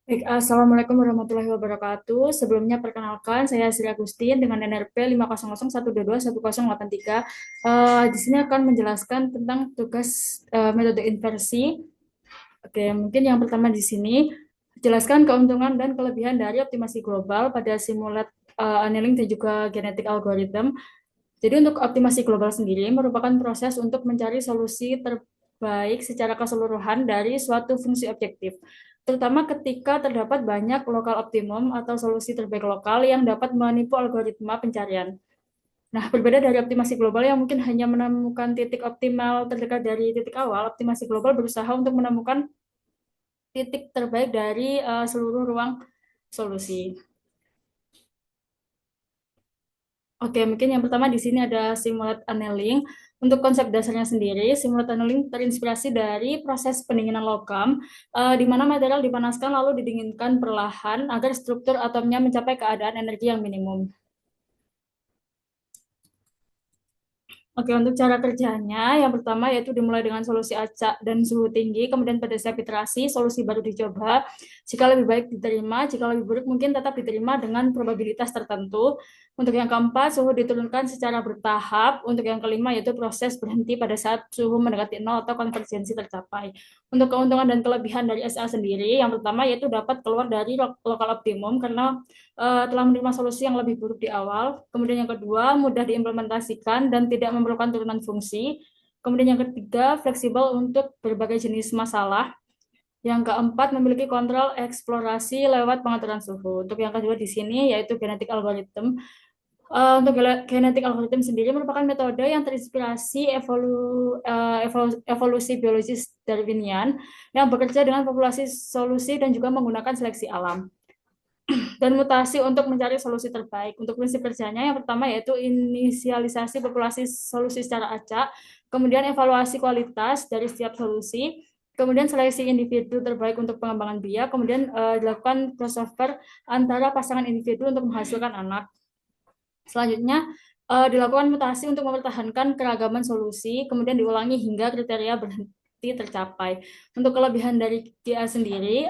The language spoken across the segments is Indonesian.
Baik, Assalamualaikum warahmatullahi wabarakatuh. Sebelumnya perkenalkan, saya Sri Agustin dengan NRP 50012121083. Di sini akan menjelaskan tentang tugas metode inversi. Oke, mungkin yang pertama di sini jelaskan keuntungan dan kelebihan dari optimasi global pada simulat annealing dan juga genetic algorithm. Jadi untuk optimasi global sendiri merupakan proses untuk mencari solusi terbaik secara keseluruhan dari suatu fungsi objektif, terutama ketika terdapat banyak lokal optimum atau solusi terbaik lokal yang dapat menipu algoritma pencarian. Nah, berbeda dari optimasi global yang mungkin hanya menemukan titik optimal terdekat dari titik awal, optimasi global berusaha untuk menemukan titik terbaik dari seluruh ruang solusi. Oke, mungkin yang pertama di sini ada simulate annealing. Untuk konsep dasarnya sendiri, simulate annealing terinspirasi dari proses pendinginan logam, di mana material dipanaskan lalu didinginkan perlahan agar struktur atomnya mencapai keadaan energi yang minimum. Oke, untuk cara kerjanya, yang pertama yaitu dimulai dengan solusi acak dan suhu tinggi, kemudian pada step iterasi, solusi baru dicoba. Jika lebih baik diterima, jika lebih buruk mungkin tetap diterima dengan probabilitas tertentu. Untuk yang keempat, suhu diturunkan secara bertahap. Untuk yang kelima, yaitu proses berhenti pada saat suhu mendekati nol atau konvergensi tercapai. Untuk keuntungan dan kelebihan dari SA sendiri, yang pertama yaitu dapat keluar dari lokal optimum karena telah menerima solusi yang lebih buruk di awal. Kemudian yang kedua, mudah diimplementasikan dan tidak memerlukan turunan fungsi. Kemudian yang ketiga, fleksibel untuk berbagai jenis masalah. Yang keempat, memiliki kontrol eksplorasi lewat pengaturan suhu. Untuk yang kedua di sini yaitu genetic algorithm. Untuk genetic algorithm sendiri merupakan metode yang terinspirasi evolusi biologis Darwinian yang bekerja dengan populasi solusi dan juga menggunakan seleksi alam dan mutasi untuk mencari solusi terbaik. Untuk prinsip kerjanya yang pertama yaitu inisialisasi populasi solusi secara acak, kemudian evaluasi kualitas dari setiap solusi, kemudian seleksi individu terbaik untuk pengembangan biak, kemudian dilakukan crossover antara pasangan individu untuk menghasilkan anak. Selanjutnya dilakukan mutasi untuk mempertahankan keragaman solusi, kemudian diulangi hingga kriteria berhenti tercapai. Untuk kelebihan dari GA sendiri,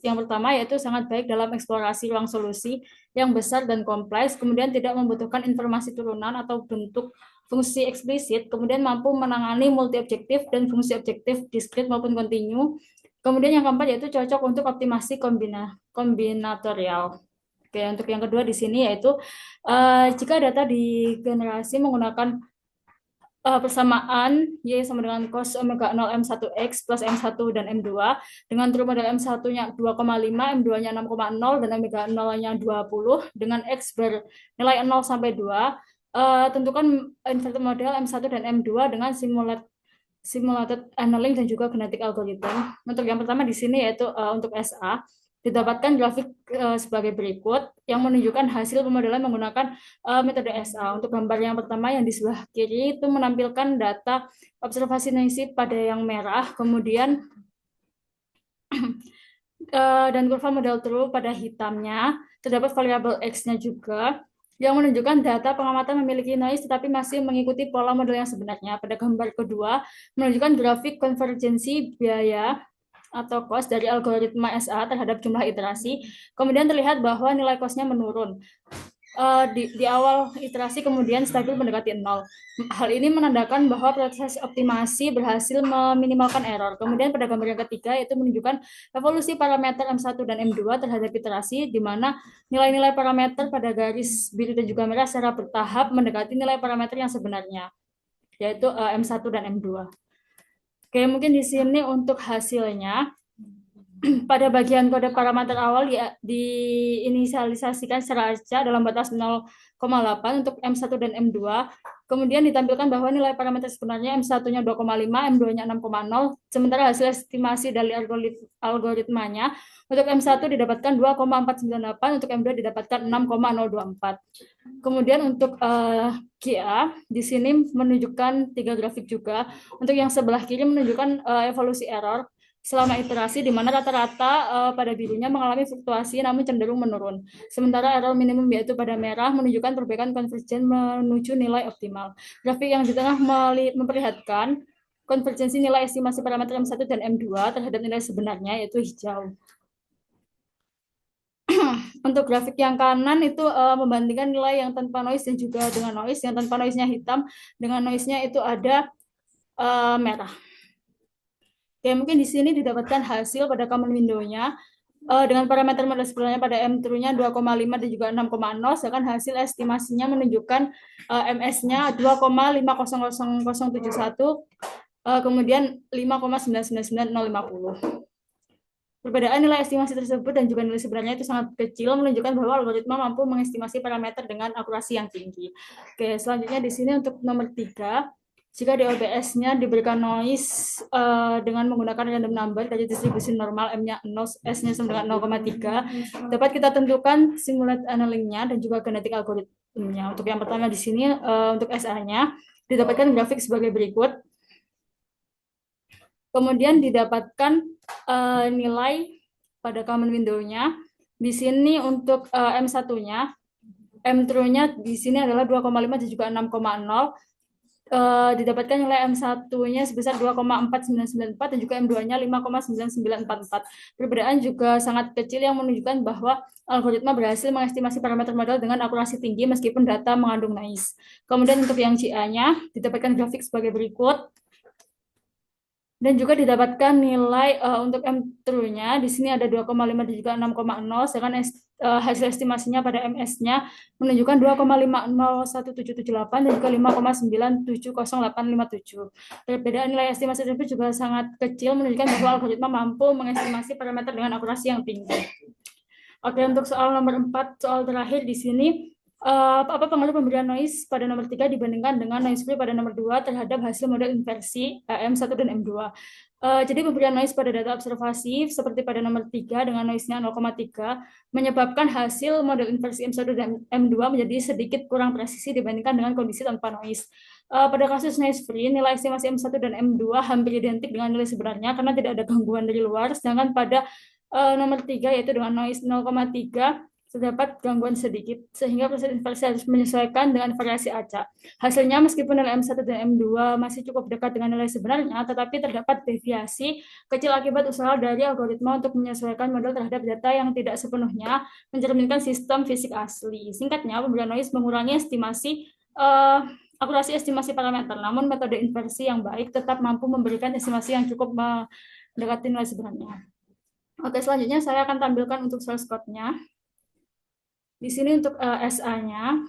yang pertama yaitu sangat baik dalam eksplorasi ruang solusi yang besar dan kompleks, kemudian tidak membutuhkan informasi turunan atau bentuk fungsi eksplisit, kemudian mampu menangani multi objektif dan fungsi objektif diskrit maupun kontinu. Kemudian yang keempat yaitu cocok untuk optimasi kombinatorial. Oke, untuk yang kedua di sini yaitu jika data digenerasi menggunakan persamaan Y sama dengan cos omega 0 M1X plus M1 dan M2 dengan true model M1-nya 2,5, M2-nya 6,0 dan omega 0-nya 20 dengan X bernilai 0 sampai 2. Tentukan inverted model M1 dan M2 dengan simulated annealing dan juga genetic algorithm. Untuk yang pertama di sini yaitu untuk SA didapatkan grafik sebagai berikut yang menunjukkan hasil pemodelan menggunakan metode SA. Untuk gambar yang pertama yang di sebelah kiri itu menampilkan data observasi nasib pada yang merah, kemudian dan kurva model true pada hitamnya. Terdapat variabel X-nya juga yang menunjukkan data pengamatan memiliki noise tetapi masih mengikuti pola model yang sebenarnya. Pada gambar kedua menunjukkan grafik konvergensi biaya atau cost dari algoritma SA terhadap jumlah iterasi. Kemudian terlihat bahwa nilai cost-nya menurun di awal iterasi kemudian stabil mendekati nol. Hal ini menandakan bahwa proses optimasi berhasil meminimalkan error. Kemudian pada gambar yang ketiga itu menunjukkan evolusi parameter M1 dan M2 terhadap iterasi di mana nilai-nilai parameter pada garis biru dan juga merah secara bertahap mendekati nilai parameter yang sebenarnya, yaitu M1 dan M2. Oke, mungkin di sini untuk hasilnya pada bagian kode parameter awal diinisialisasikan secara acak dalam batas 0,8 untuk M1 dan M2. Kemudian ditampilkan bahwa nilai parameter sebenarnya M1-nya 2,5, M2-nya 6,0, sementara hasil estimasi dari algoritmanya untuk M1 didapatkan 2,498, untuk M2 didapatkan 6,024. Kemudian untuk GA di sini menunjukkan 3 grafik juga. Untuk yang sebelah kiri menunjukkan evolusi error selama iterasi di mana rata-rata pada birunya mengalami fluktuasi namun cenderung menurun. Sementara error minimum yaitu pada merah menunjukkan perbaikan konvergen menuju nilai optimal. Grafik yang di tengah memperlihatkan konvergensi nilai estimasi parameter M1 dan M2 terhadap nilai sebenarnya yaitu hijau. Untuk grafik yang kanan itu membandingkan nilai yang tanpa noise dan juga dengan noise. Yang tanpa noise-nya hitam, dengan noise-nya itu ada merah. Oke, mungkin di sini didapatkan hasil pada common window-nya dengan parameter model sebenarnya pada M-true-nya 2,5 dan juga 6,0, sedangkan hasil estimasinya menunjukkan MS-nya 2,50071, kemudian 5,999050. Perbedaan nilai estimasi tersebut dan juga nilai sebenarnya itu sangat kecil, menunjukkan bahwa algoritma mampu mengestimasi parameter dengan akurasi yang tinggi. Oke, selanjutnya di sini untuk nomor 3, jika DOBS-nya diberikan noise dengan menggunakan random number dari distribusi normal M-nya 0, S-nya sama dengan 0,3, dapat kita tentukan simulate annealing-nya dan juga genetik algoritmnya. Untuk yang pertama di sini, untuk SA-nya, didapatkan grafik sebagai berikut. Kemudian didapatkan nilai pada common window-nya. Di sini untuk M1-nya, M-true-nya di sini adalah 2,5 dan juga 6,0. Didapatkan nilai M1-nya sebesar 2,4994 dan juga M2-nya 5,9944. Perbedaan juga sangat kecil yang menunjukkan bahwa algoritma berhasil mengestimasi parameter model dengan akurasi tinggi meskipun data mengandung noise. Kemudian untuk yang GA-nya didapatkan grafik sebagai berikut. Dan juga didapatkan nilai untuk M-true-nya di sini ada 2,5 dan juga 6,0, sedangkan hasil estimasinya pada MS-nya menunjukkan 2,501778 dan juga 5,970857. Perbedaan nilai estimasi tersebut juga sangat kecil, menunjukkan bahwa algoritma mampu mengestimasi parameter dengan akurasi yang tinggi. Oke, untuk soal nomor 4, soal terakhir di sini, apa pengaruh pemberian noise pada nomor 3 dibandingkan dengan noise free pada nomor 2 terhadap hasil model inversi M1 dan M2. Jadi pemberian noise pada data observasi seperti pada nomor 3 dengan noise-nya 0,3 menyebabkan hasil model inversi M1 dan M2 menjadi sedikit kurang presisi dibandingkan dengan kondisi tanpa noise. Pada kasus noise free, nilai estimasi M1 dan M2 hampir identik dengan nilai sebenarnya karena tidak ada gangguan dari luar, sedangkan pada nomor 3 yaitu dengan noise 0,3 terdapat gangguan sedikit, sehingga proses inversi harus menyesuaikan dengan variasi acak. Hasilnya, meskipun nilai M1 dan M2 masih cukup dekat dengan nilai sebenarnya, tetapi terdapat deviasi kecil akibat usaha dari algoritma untuk menyesuaikan model terhadap data yang tidak sepenuhnya mencerminkan sistem fisik asli. Singkatnya, pemberian noise mengurangi akurasi estimasi parameter, namun metode inversi yang baik tetap mampu memberikan estimasi yang cukup mendekati nilai sebenarnya. Oke, selanjutnya saya akan tampilkan untuk source code-nya. Di sini untuk SA-nya,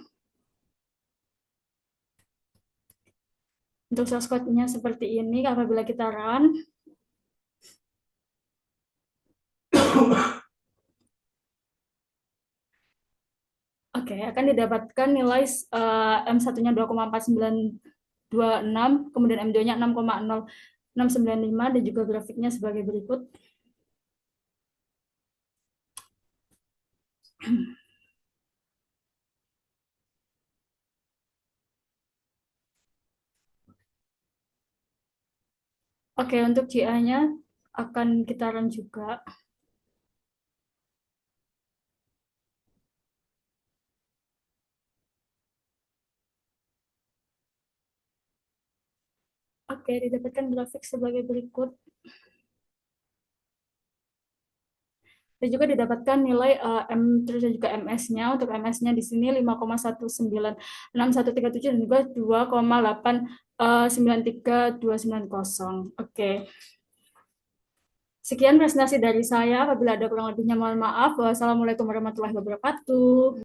untuk source code-nya seperti ini. Apabila kita run, oke, akan didapatkan nilai M1-nya 2,4926, kemudian M2-nya 6,0695 dan juga grafiknya sebagai berikut. Oke, untuk GA-nya akan kita run juga. Oke, didapatkan grafik sebagai berikut. Dan juga didapatkan nilai M terus dan juga MS-nya. Untuk MS-nya di sini 5,196137 dan juga 2,893.290. Oke. Sekian presentasi dari saya. Apabila ada kurang lebihnya mohon maaf. Wassalamualaikum warahmatullahi wabarakatuh.